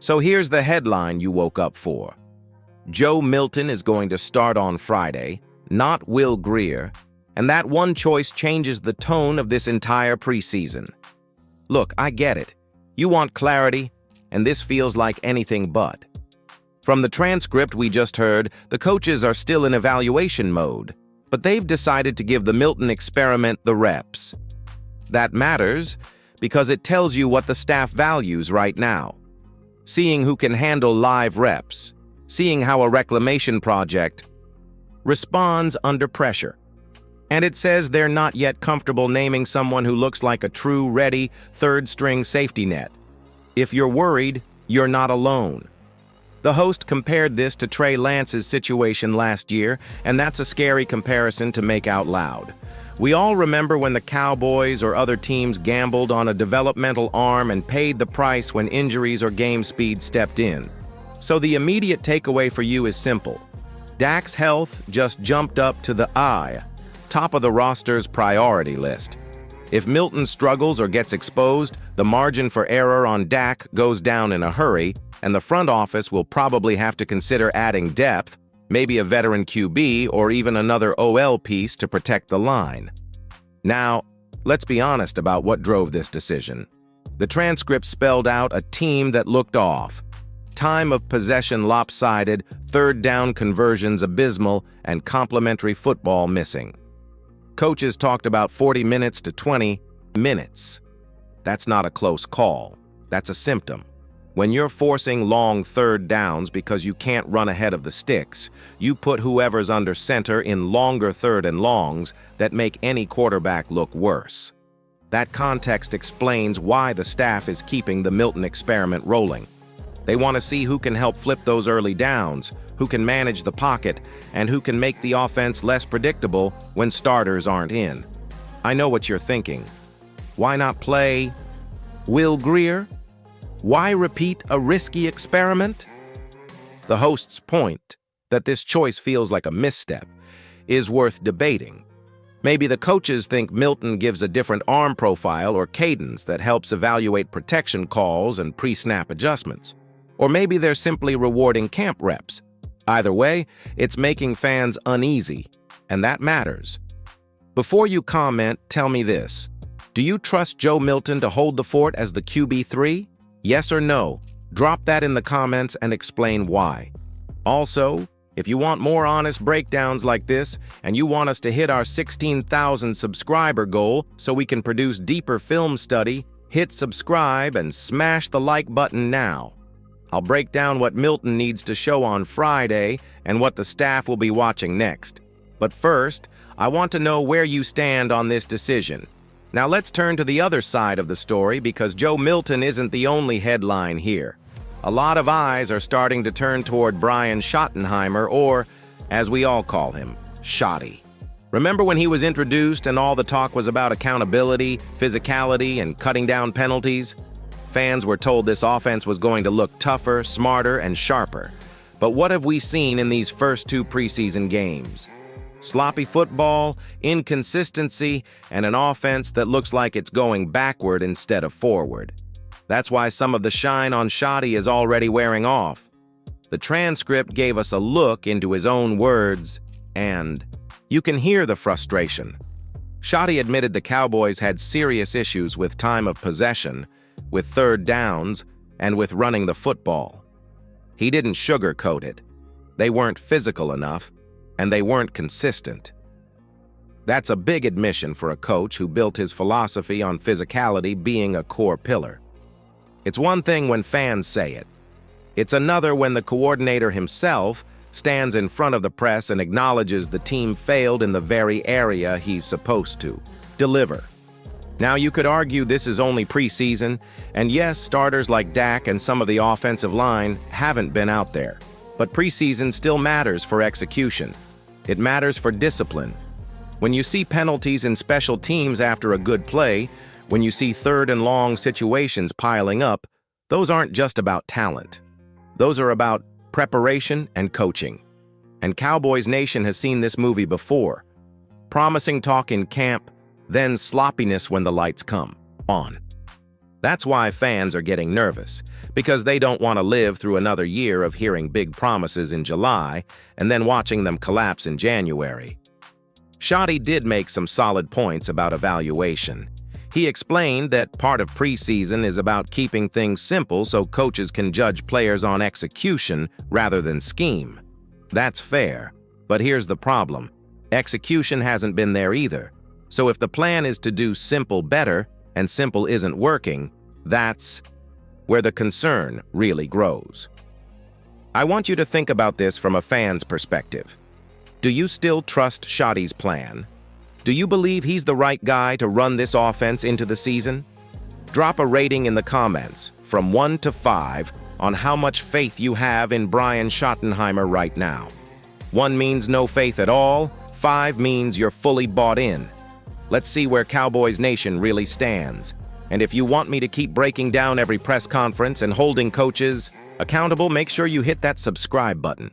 So here's the headline you woke up for. Joe Milton is going to start on Friday, not Will Grier, and that one choice changes the tone of this entire preseason. Look, I get it. You want clarity, and this feels like anything but. From the transcript we just heard, the coaches are still in evaluation mode, but they've decided to give the Milton experiment the reps. That matters because it tells you what the staff values right now. Seeing who can handle live reps, seeing how a reclamation project responds under pressure. And it says they're not yet comfortable naming someone who looks like a true, ready, third-string safety net. If you're worried, you're not alone. The host compared this to Trey Lance's situation last year, and that's a scary comparison to make out loud. We all remember when the Cowboys or other teams gambled on a developmental arm and paid the price when injuries or game speed stepped in. So the immediate takeaway for you is simple. Dak's health just jumped up to the top of the roster's priority list. If Milton struggles or gets exposed, the margin for error on Dak goes down in a hurry, and the front office will probably have to consider adding depth, maybe a veteran QB or even another OL piece to protect the line. Now, let's be honest about what drove this decision. The transcript spelled out a team that looked off. Time of possession lopsided, third down conversions abysmal, and complementary football missing. Coaches talked about 40 minutes to 20 minutes. That's not a close call. That's a symptom. When you're forcing long third downs because you can't run ahead of the sticks, you put whoever's under center in longer third and longs that make any quarterback look worse. That context explains why the staff is keeping the Milton experiment rolling. They want to see who can help flip those early downs, who can manage the pocket, and who can make the offense less predictable when starters aren't in. I know what you're thinking. Why not play Will Grier? Why repeat a risky experiment? The host's point, that this choice feels like a misstep, is worth debating. Maybe the coaches think Milton gives a different arm profile or cadence that helps evaluate protection calls and pre-snap adjustments. Or maybe they're simply rewarding camp reps. Either way, it's making fans uneasy, and that matters. Before you comment, tell me this. Do you trust Joe Milton to hold the fort as the QB3? Yes or no? Drop that in the comments and explain why. Also, if you want more honest breakdowns like this and you want us to hit our 16,000 subscriber goal so we can produce deeper film study, hit subscribe and smash the like button now. I'll break down what Milton needs to show on Friday and what the staff will be watching next. But first, I want to know where you stand on this decision. Now let's turn to the other side of the story because Joe Milton isn't the only headline here. A lot of eyes are starting to turn toward Brian Schottenheimer, or, as we all call him, Shotty. Remember when he was introduced and all the talk was about accountability, physicality, and cutting down penalties? Fans were told this offense was going to look tougher, smarter, and sharper. But what have we seen in these first two preseason games? Sloppy football, inconsistency, and an offense that looks like it's going backward instead of forward. That's why some of the shine on Shotty is already wearing off. The transcript gave us a look into his own words, and you can hear the frustration. Shotty admitted the Cowboys had serious issues with time of possession, with third downs, and with running the football. He didn't sugarcoat it. They weren't physical enough, and they weren't consistent. That's a big admission for a coach who built his philosophy on physicality being a core pillar. It's one thing when fans say it. It's another when the coordinator himself stands in front of the press and acknowledges the team failed in the very area he's supposed to deliver. Now, you could argue this is only preseason, and yes, starters like Dak and some of the offensive line haven't been out there. But preseason still matters for execution. It matters for discipline. When you see penalties in special teams after a good play, when you see third and long situations piling up, those aren't just about talent. Those are about preparation and coaching. And Cowboys Nation has seen this movie before. Promising talk in camp, then sloppiness when the lights come on. That's why fans are getting nervous, because they don't want to live through another year of hearing big promises in July and then watching them collapse in January. Shotty did make some solid points about evaluation. He explained that part of preseason is about keeping things simple so coaches can judge players on execution rather than scheme. That's fair, but here's the problem. Execution hasn't been there either. So if the plan is to do simple better, and simple isn't working, that's where the concern really grows. I want you to think about this from a fan's perspective. Do you still trust Shotty's plan? Do you believe he's the right guy to run this offense into the season? Drop a rating in the comments from 1 to 5 on how much faith you have in Brian Schottenheimer right now. 1 means no faith at all, 5 means you're fully bought in. Let's see where Cowboys Nation really stands. And if you want me to keep breaking down every press conference and holding coaches accountable, make sure you hit that subscribe button.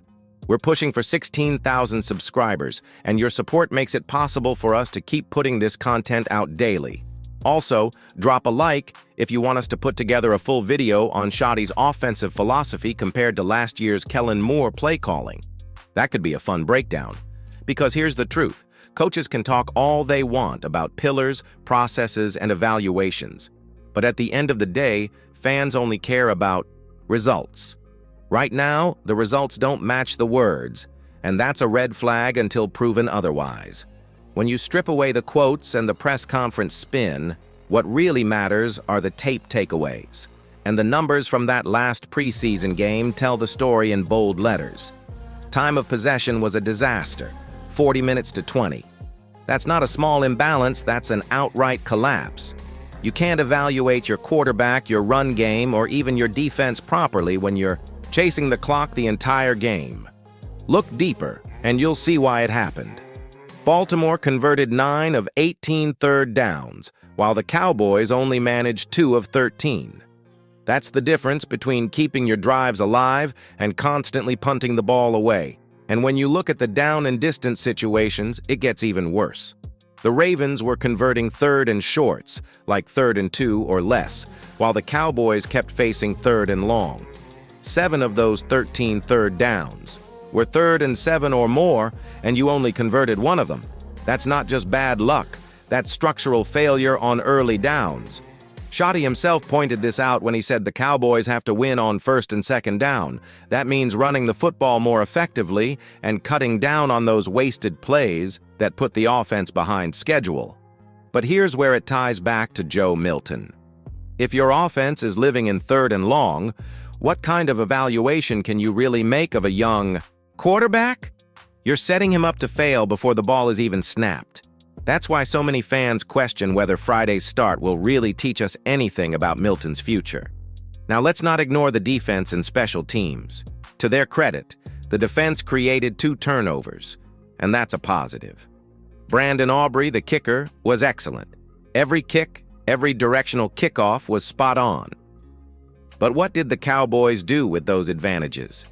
We're pushing for 16,000 subscribers, and your support makes it possible for us to keep putting this content out daily. Also, drop a like if you want us to put together a full video on Shotty's offensive philosophy compared to last year's Kellen Moore play calling. That could be a fun breakdown. Because here's the truth. Coaches can talk all they want about pillars, processes, and evaluations. But at the end of the day, fans only care about results. Right now, the results don't match the words, and that's a red flag until proven otherwise. When you strip away the quotes and the press conference spin, what really matters are the tape takeaways. And the numbers from that last preseason game tell the story in bold letters. Time of possession was a disaster. 40 minutes to 20. That's not a small imbalance, that's an outright collapse. You can't evaluate your quarterback, your run game, or even your defense properly when you're chasing the clock the entire game. Look deeper, and you'll see why it happened. Baltimore converted 9 of 18 third downs, while the Cowboys only managed 2 of 13. That's the difference between keeping your drives alive and constantly punting the ball away. And when you look at the down and distance situations, it gets even worse. The Ravens were converting 3rd and shorts, like 3rd and 2 or less, while the Cowboys kept facing 3rd and long. 7 of those 13 third downs were 3rd and 7 or more, and you only converted 1 of them. That's not just bad luck, that's structural failure on early downs. Shotty himself pointed this out when he said the Cowboys have to win on 1st and 2nd down. That means running the football more effectively and cutting down on those wasted plays that put the offense behind schedule. But here's where it ties back to Joe Milton. If your offense is living in 3rd and long, what kind of evaluation can you really make of a young quarterback? You're setting him up to fail before the ball is even snapped. That's why so many fans question whether Friday's start will really teach us anything about Milton's future. Now let's not ignore the defense and special teams. To their credit, the defense created 2 turnovers, and that's a positive. Brandon Aubrey, the kicker, was excellent. Every kick, every directional kickoff was spot on. But what did the Cowboys do with those advantages?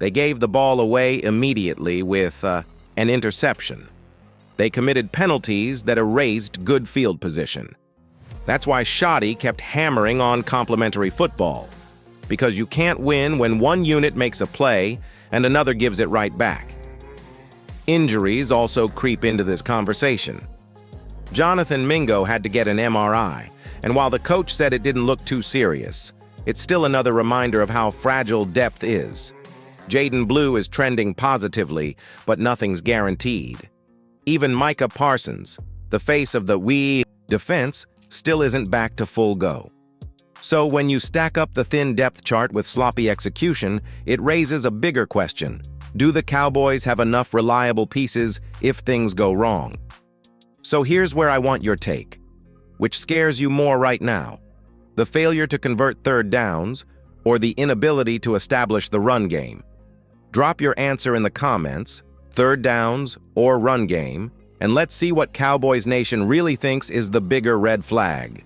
They gave the ball away immediately with an interception. They committed penalties that erased good field position. That's why Shotty kept hammering on complementary football, because you can't win when one unit makes a play and another gives it right back. Injuries also creep into this conversation. Jonathan Mingo had to get an MRI, and while the coach said it didn't look too serious, it's still another reminder of how fragile depth is. Jaden Blue is trending positively, but nothing's guaranteed. Even Micah Parsons, the face of the defense, still isn't back to full go. So when you stack up the thin depth chart with sloppy execution, it raises a bigger question. Do the Cowboys have enough reliable pieces if things go wrong? So here's where I want your take. Which scares you more right now? The failure to convert 3rd downs or the inability to establish the run game? Drop your answer in the comments, 3rd downs or run game, and let's see what Cowboys Nation really thinks is the bigger red flag.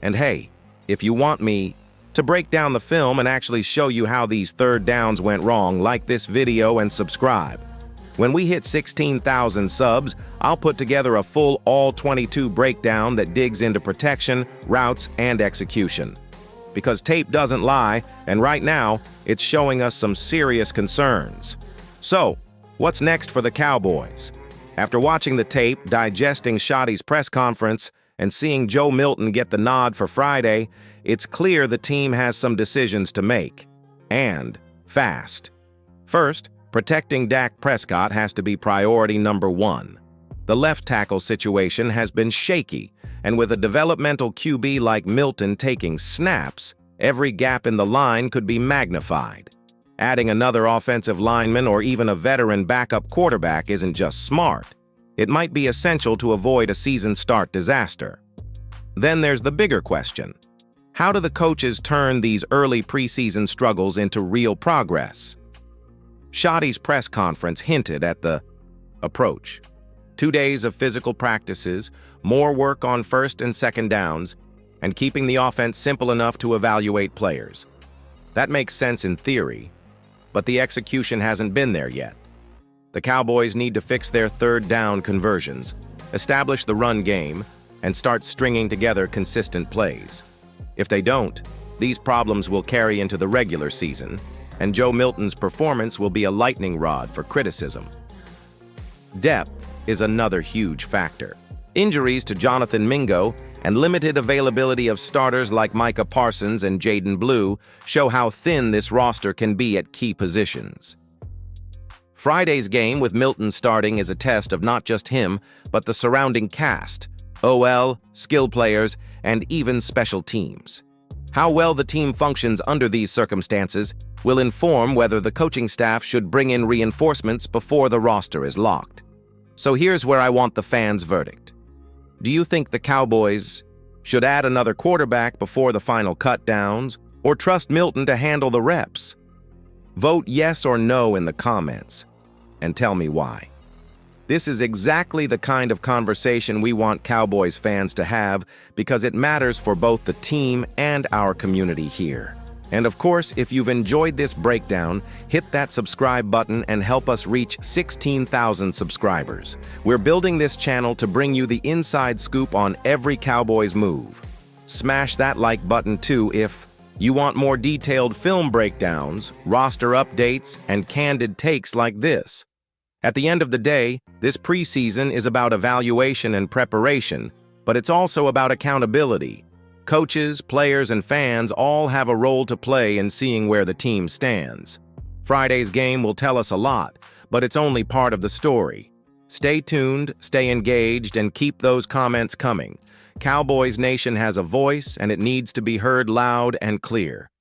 And hey, if you want me to break down the film and actually show you how these 3rd downs went wrong, like this video and subscribe. When we hit 16,000 subs, I'll put together a full all-22 breakdown that digs into protection, routes, and execution. Because tape doesn't lie, and right now, it's showing us some serious concerns. So, what's next for the Cowboys? After watching the tape, digesting Shotty's press conference, and seeing Joe Milton get the nod for Friday, it's clear the team has some decisions to make. And fast. First, protecting Dak Prescott has to be priority number one. The left tackle situation has been shaky, and with a developmental QB like Milton taking snaps, every gap in the line could be magnified. Adding another offensive lineman or even a veteran backup quarterback isn't just smart. It might be essential to avoid a season start disaster. Then there's the bigger question. How do the coaches turn these early preseason struggles into real progress? Shotty's press conference hinted at the approach. 2 days of physical practices, more work on first and second downs, and keeping the offense simple enough to evaluate players. That makes sense in theory, but the execution hasn't been there yet. The Cowboys need to fix their third down conversions, establish the run game, and start stringing together consistent plays. If they don't, these problems will carry into the regular season, and Joe Milton's performance will be a lightning rod for criticism. Depth is another huge factor. Injuries to Jonathan Mingo and limited availability of starters like Micah Parsons and Jaden Blue show how thin this roster can be at key positions. Friday's game with Milton starting is a test of not just him, but the surrounding cast, OL, skill players, and even special teams. How well the team functions under these circumstances will inform whether the coaching staff should bring in reinforcements before the roster is locked. So here's where I want the fans' verdict. Do you think the Cowboys should add another quarterback before the final cut downs, or trust Milton to handle the reps? Vote yes or no in the comments, and tell me why. This is exactly the kind of conversation we want Cowboys fans to have because it matters for both the team and our community here. And of course, if you've enjoyed this breakdown, hit that subscribe button and help us reach 16,000 subscribers. We're building this channel to bring you the inside scoop on every Cowboys move. Smash that like button too if you want more detailed film breakdowns, roster updates, and candid takes like this. At the end of the day, this preseason is about evaluation and preparation, but it's also about accountability. Coaches, players, and fans all have a role to play in seeing where the team stands. Friday's game will tell us a lot, but it's only part of the story. Stay tuned, stay engaged, and keep those comments coming. Cowboys Nation has a voice, and it needs to be heard loud and clear.